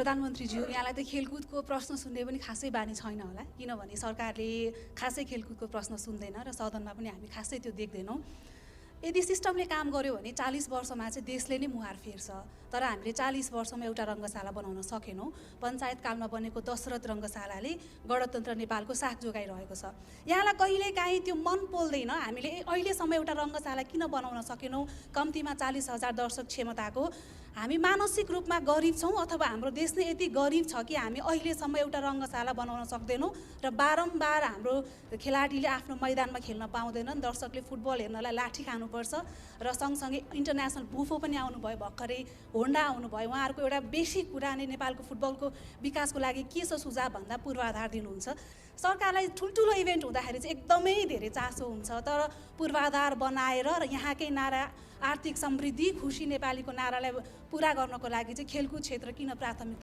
प्रधानमन्त्रीज्यू, यहाँलाई त खेलकुदको प्रश्न सुन्ने पनि खासै बानी छैन होला, किनभने सरकारले खासै खेलकुदको प्रश्न सुन्दैन र सदनमा पनि हामी खासै त्यो देख्दैनौँ। यदि सिस्टमले काम गर्यो भने 40 वर्षमा चाहिँ देशले नै मुहार फेर्छ। तर हामीले 40 वर्षमा एउटा रङ्गशाला बनाउन सकेनौँ। पञ्चायतकालमा बनेको दशरथ रङ्गशालाले गणतन्त्र नेपालको साथ जोगाइरहेको छ। यहाँलाई कहिलेकाहीँ त्यो मन पोल्दैन हामीले अहिलेसम्म एउटा रङ्गशाला किन बनाउन सकेनौँ? कम्तीमा 40,000 दर्शक क्षमताको। हामी मानसिक रूपमा गरिब छौँ अथवा हाम्रो देश नै यति गरिब छ कि हामी अहिलेसम्म एउटा रङ्गशाला बनाउन सक्दैनौँ र बारम्बार हाम्रो खेलाडीले आफ्नो मैदानमा खेल्न पाउँदैनन्। दर्शकले फुटबल हेर्नलाई लाठी खानुपर्छ र सँगसँगै इन्टरनेसनल बुफो पनि आउनुभयो भर्खरै, होन्डा आउनुभयो। उहाँहरूको एउटा बेसिक कुरा नै नेपालको फुटबलको विकासको लागि के छ सुझाव भन्दा पूर्वाधार दिनुहुन्छ। सरकारलाई ठुल्ठुलो इभेन्ट हुँदाखेरि चाहिँ एकदमै धेरै चासो हुन्छ, तर पूर्वाधार बनाएर र यहाँकै नारा आर्थिक समृद्धि खुसी नेपालीको नारालाई पुरा गर्नको लागि चाहिँ खेलकुद क्षेत्र किन प्राथमिकता